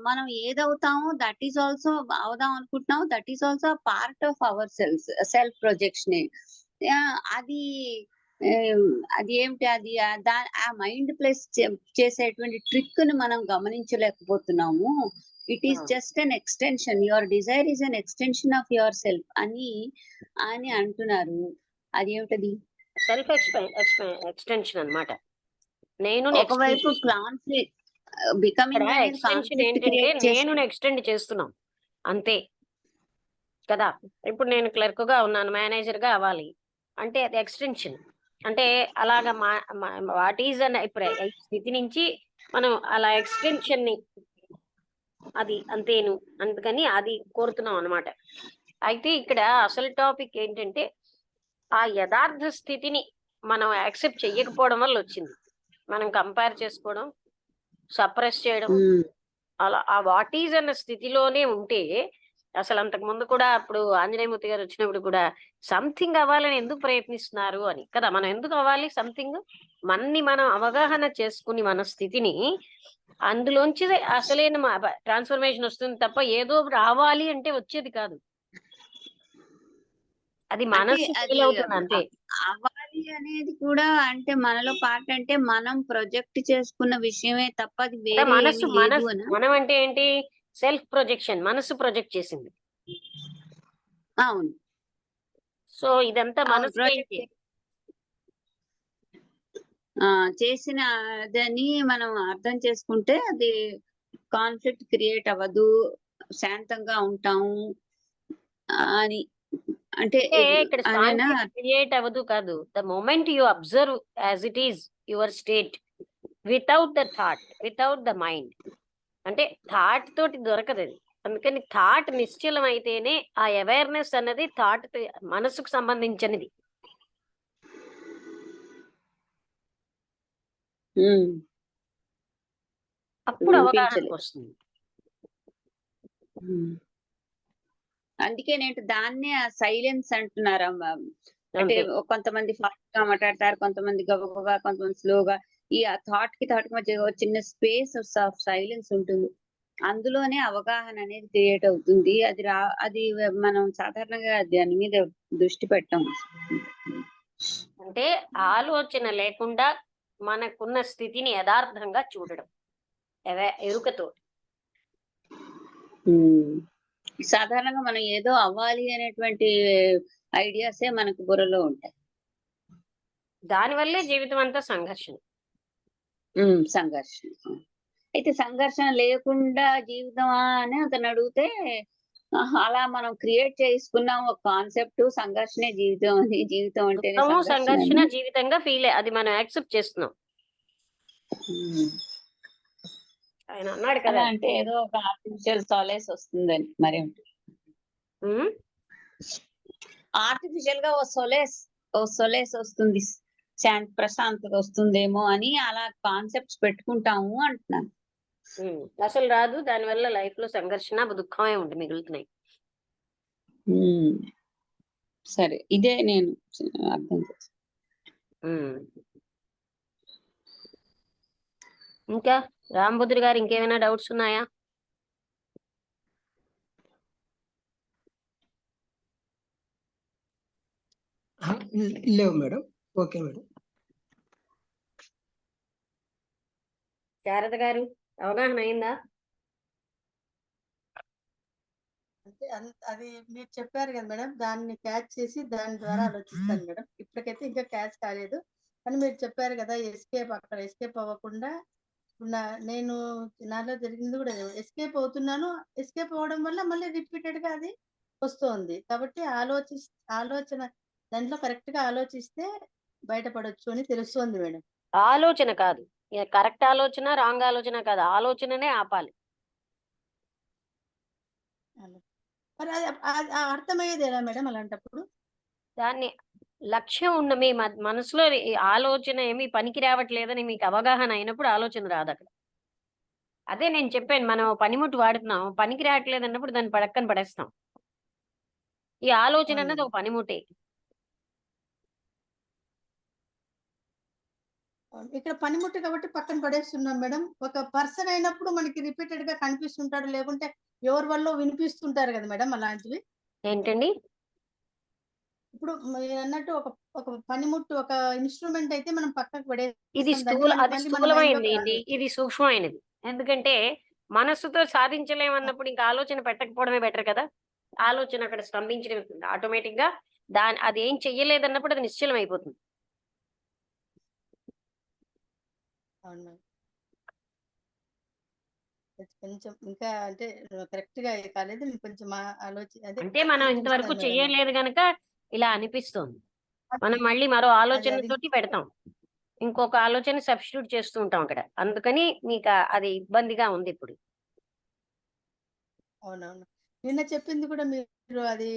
G: మనం ఏదవుతామో దట్ ఈస్ ఆల్సో, అవుదాం అనుకుంటున్నాము that is also part of our self projection. అది అది ఏమిటి, అది ఆ మైండ్ ప్లస్ చేసేటువంటి ట్రిక్ ని మనం గమనించలేకపోతున్నాము. It is just an extension, your desire is an extension of your self అని అంటున్నారు. అది ఏమిటది?
B: సెల్ఫ్ ఎక్స్టెన్షన్ అన్నమాట. నేను
G: ఒకవైపు కాన్ఫ్లిక్ట్ బికమింగ్ అనేది
B: ఎక్స్టెన్షన్
G: కాన్ఫ్లిక్ట్
B: ఏంటంటే
G: క్రియేట్ చేసి
B: నేను ఎక్స్టెండ్ చేస్తున్నాం అంతే కదా. ఇప్పుడు నేను క్లర్క్ గా ఉన్నాను, మేనేజర్ గా అవ్వాలి అంటే అది ఎక్స్టెన్షన్. అంటే అలాగా వాట్ ఈజ్ అన్న ఇప్పుడు ఈ స్థితి నుంచి మనం అలా ఎక్స్టెన్షన్ ని అది అంతేను, అందుకని అది కోరుతున్నాం అన్నమాట. అయితే ఇక్కడ అసలు టాపిక్ ఏంటంటే ఆ యథార్థ స్థితిని మనం యాక్సెప్ట్ చెయ్యకపోవడం వల్ల వచ్చింది. మనం కంపేర్ చేసుకోవడం, సప్రెస్ చేయడం, అలా ఆ వాట్ ఈజ్ అన్న స్థితిలోనే ఉంటే అసలు అంతకు ముందు కూడా అప్పుడు ఆంజనేయమూర్తి గారు వచ్చినప్పుడు కూడా సంథింగ్ అవ్వాలని ఎందుకు ప్రయత్నిస్తున్నారు అని కదా. మనం ఎందుకు అవ్వాలి సంథింగ్? మనం అవగాహన చేసుకుని మన స్థితిని అందులోంచి అసలైన ట్రాన్స్ఫర్మేషన్ వస్తుంది తప్ప ఏదో రావాలి అంటే వచ్చేది కాదు. అది మనసు ఫెయిల్ అవుతుంది అంతే.
G: అవ్వాలి అనేది కూడా అంటే మనలో పార్ట్, అంటే మనం ప్రొజెక్ట్ చేసుకున్న విషయమే తప్ప అది వేరే
B: మనసు
G: ఏమీ లేదు అని.
B: మనం అంటే ఏంటి? సెల్ఫ్ ప్రొజెక్షన్, మనసు ప్రొజెక్ట్ చేసింది.
G: అవును.
B: సో ఇదంతా మనసు
G: చేసిన దాన్ని మనం అర్థం చేసుకుంటే అది కాన్ఫ్లిక్ట్ క్రియేట్ అవ్వదు, శాంతంగా ఉంటాము అని. అంటే
B: ఇక్కడ క్రియేట్ అవ్వదు కాదు. The moment you observe as it is your state without the thought, without the mind. అంటే థాట్ తోటి దొరకదు అది. అందుకని థాట్ నిశ్చలం అయితేనే ఆ అవేర్నెస్ అన్నది థాట్ మనసుకు సంబంధించినది. అప్పుడు అవగాహనకు వస్తుంది.
G: అందుకే నేను దాన్నే సైలెన్స్ అంటున్నారు. అంటే కొంతమంది ఫాస్ట్ గా మాట్లాడతారు, కొంతమంది గబగబా, కొంతమంది స్లోగా. ఈ థాట్ కి మధ్య చిన్న స్పేస్ ఆఫ్ సైలెన్స్ ఉంటుంది. అందులోనే అవగాహన అనేది క్రియేట్ అవుతుంది. అది మనం సాధారణంగా దాని మీద దృష్టి పెట్టాం.
B: అంటే ఆలోచన లేకుండా మనకున్న స్థితిని యథార్థంగా చూడడం ఎరుకతో.
G: సాధారణంగా మనం ఏదో అవ్వాలి అనేటువంటి ఐడియాసే మనకు బుర్రలో ఉంటాయి.
B: దానివల్లే జీవితం అంతా సంఘర్షణ.
G: సంఘర్షణ. అయితే సంఘర్షణ లేకుండా జీవితమా అని అతను అడిగితే, అలా మనం క్రియేట్ చేసుకున్నాం ఒక కాన్సెప్ట్, సంఘర్షణే జీవితం అని. జీవితం అంటే
B: సంఘర్షణ జీవితంగా ఫీల్, అది మనం యాక్సెప్ట్ చేస్తున్నాం. ఆయన అన్నాడు
G: అలా
B: కదా.
G: అంటే ఏదో ఒక ఆర్టిఫిషియల్ సాలేస్ వస్తుందని మరి
B: ఉమ్,
G: ఆర్టిఫిషియల్ గా ఓ సొలేస్ వస్తుంది, ప్రశాంతత వస్తుందేమో అని అలా కాన్సెప్ట్స్ పెట్టుకుంటాము అంటున్నాను.
B: అసలు రాదు. దానివల్ల లైఫ్ లో సంఘర్షణ దుఃఖమే ఉండి మిగులుతున్నాయి.
G: ఉమ్. సరే, ఇదే నేను అర్థం చేస్తాను.
B: ఉమ్. ఇంకా రాంబుద్రి గారు ఇంకేమైనా డౌట్స్ ఉన్నాయా?
C: లేవు మేడం. Okay madam.
B: శారద గారు అవగాహన అయిందా?
D: అంటే అది మీరు చెప్పారు కదా మేడం, దాన్ని క్యాచ్ చేసి దాని ద్వారా ఆలోచిస్తాను మేడం. ఇప్పటికైతే ఇంకా క్యాచ్ కాలేదు, కానీ మీరు చెప్పారు కదా అక్కడ ఎస్కేప్ అవ్వకుండా నేను నాలో జరిగింది కూడా ఎస్కేప్ అవుతున్నాను. ఎస్కేప్ అవ్వడం వల్ల మళ్ళీ రిపీటెడ్ గా అది వస్తుంది. కాబట్టి ఆలోచన దాంట్లో కరెక్ట్ గా ఆలోచిస్తే బయటపడొచ్చు అని తెలుస్తుంది మేడం.
B: ఆలోచన కాదు, కరెక్ట్ ఆలోచన రాంగ్ ఆలోచన కాదు, ఆలోచననే ఆపాలి.
D: మరి అది అర్థమయ్యేది ఎలా మేడం అలాంటప్పుడు?
B: దాన్ని లక్ష్యం ఉన్న మీ మనసులో ఈ ఆలోచన ఏమి పనికి రావట్లేదని మీకు అవగాహన అయినప్పుడు ఆలోచన రాదు అక్కడ. అదే నేను చెప్పాను, మనం పనిముట్టు వాడుతున్నాం, పనికి రావట్లేదు అన్నప్పుడు దాన్ని పడక్కన పడేస్తాం. ఈ ఆలోచన
D: అవును
B: అన్నది
D: మేడం.
B: ఒక పనిముట్టే.
D: ఇక్కడ పనిముట్టు కాబట్టి పక్కన పడేస్తున్నాం మేడం. ఒక పర్సన్ అయినప్పుడు మనకి రిపీటెడ్ గా కనిపిస్తుంటాడు, లేకుంటే ఎవరి వల్ల వినిపిస్తుంటారు కదా మేడం అలాంటివి.
B: ఏంటండి?
D: ఇప్పుడు మీరు అన్నట్టు ఒక పనిముట్టు, ఒక ఇన్స్ట్రుమెంట్ అయితే మనం పక్కకు
B: ఇది
D: పడేస్తాం, దాన్ని
B: అది
D: మళ్ళీ మన మైండ్
B: స్థూలమైనది,
D: లోకి రాదు.
B: ఇది సూక్ష్మమైనది. ఎందుకంటే మనస్సుతో సాధించలేమన్నప్పుడు ఇంకా ఆలోచన పెట్టకపోవడమే బెటర్ కదా. ఆలోచన అక్కడ స్తంభించడం ఆటోమేటిక్ గా అది ఏం చెయ్యలేదన్నప్పుడు అది నిశ్చలం అయిపోతుంది.
D: అవును మేడం. కొంచెం ఇంకా అంటే కరెక్ట్ గా కాలేదు, నేను కొంచెం
B: అంటే మనం ఇంతవరకు
D: చూస్తాను మేడం.
B: చెయ్యలేదు గనక ఇలా అనిపిస్తోంది. మనం మళ్ళీ మరో
D: అది
B: ఆలోచనతోటి పెడతాం, ఇంకొక ఆలోచన సబ్స్టిట్యూట్ చేస్తూ ఉంటాం అక్కడ. అందుకని మీకు అది ఇబ్బందిగా ఉంది ఇప్పుడు.
D: అవునవును. నిన్న చెప్పింది కూడా మీరు అది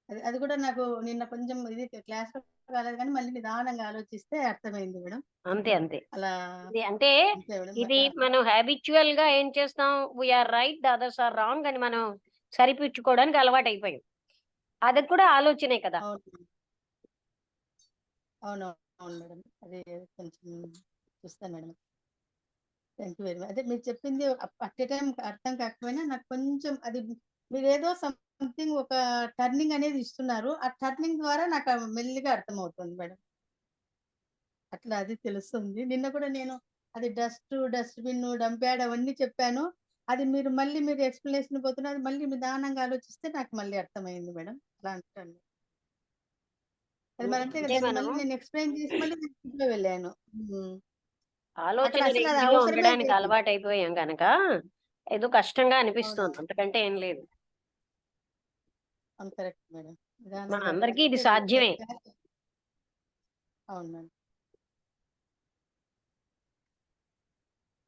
D: అది కూడా నాకు నిన్న కొంచెం ఇది క్లాస్ లో కాలేదు, కానీ మళ్ళీ నిదానంగా ఆలోచిస్తే అర్థమైంది మేడం.
B: అంతే అంతే.
D: అలా
B: ఇది అంటే
D: అంతే మేడం.
B: ఇది మనం హ్యాబిచువల్ గా ఏం చేస్తాం, we are right the others are wrong అని మనం సరిపుచ్చుకోవడానికి అలవాటు అయిపోయాం. అది కూడా ఆలోచనే కదా.
D: అవును అవును అవును మేడం. అది కొంచెం చూస్తాను madam. Thank you very much. అదే మీరు చెప్పింది అట్ ఏ టైం అర్థం కాకపోయినా నాకు కొంచెం అది మీరు ఏదో సంథింగ్ ఒక టర్నింగ్ అనేది ఇస్తున్నారు, ఆ టర్నింగ్ ద్వారా నాకు మెల్లిగా అర్థమవుతుంది మేడం. అట్లా అది తెలుస్తుంది. నిన్న కూడా నేను అది డస్ట్‌బిన్, డంప్యార్డ్ అవన్నీ చెప్పాను. అది మీరు ఎక్స్‌ప్లనేషన్ పోతున్నారు. అది మళ్ళీ నిదానంగా ఆలోచిస్తే నాకు మళ్ళీ అర్థమైంది మేడం. అలా అంటాను. అది మరి అంతే కదా,
B: అంటే
D: దాన్ని
B: మనం
D: మళ్ళీ నేను ఎక్స్‌ప్లెయిన్ చేసి మళ్ళీ నేను దీంట్లో వెళ్ళాను. అక్కడ
B: ఆలోచన
D: అసలు అది
B: రేంజ్లో
D: అవసరమే
B: ఉండడానికి
D: లేదు.
B: అలవాటు అయిపోయాం కనుక ఏదో కష్టంగా అనిపిస్తుంది,
D: అవునవును.
B: అంతకంటే ఏం లేదు.
D: అవును, కరెక్ట్ మేడం.
B: మన
D: నిదానంగా
B: అందరికీ ఇది
D: ఆలోచిస్తే
B: సాధ్యమే.
D: అవును మేడం.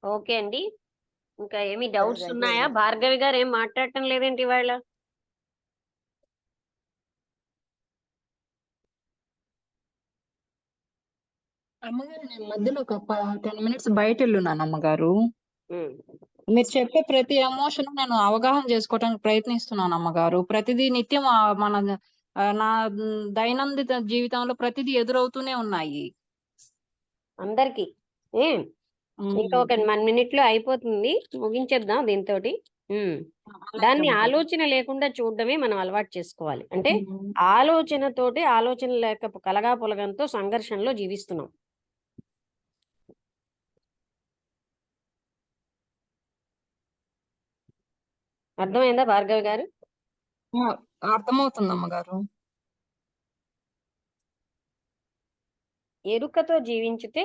B: ఓకే అండి. ఇంకా ఏమి
D: సరే,
B: డౌట్స్
D: థ్యాంక్ యూ వెరీ
B: ఉన్నాయా?
D: మచ్.
B: భార్గవి గారు ఏం మాట్లాడటం లేదేంటి ఇవాళ?
H: అమ్మగారు నేను మధ్యలో ఒక 10 మినిట్స్ బయట వెళ్ళున్నాను అమ్మగారు.
B: ఉమ్.
H: మీరు చెప్పే ప్రతి ఎమోషన్ నేను అవగాహన చేసుకోవడానికి ప్రయత్నిస్తున్నాను అమ్మగారు. ప్రతిదీ నిత్యం నా దైనందిన జీవితంలో ప్రతిదీ ఎదురవుతూనే ఉన్నాయి.
B: అందరికి ఇంకా ఒక 1 మినిట్ లో అయిపోతుంది, ముగించేద్దాం దీంతో. దాన్ని ఆలోచన లేకుండా చూడడమే మనం అలవాటు చేసుకోవాలి. అంటే ఆలోచనతోటి ఆలోచన లేక కలగా పొలగంతో సంఘర్షణలో జీవిస్తున్నాం. అర్థమైందా భార్గవి గారు?
H: అర్థమవుతుంది అమ్మగారు.
B: ఎరుకతో జీవించితే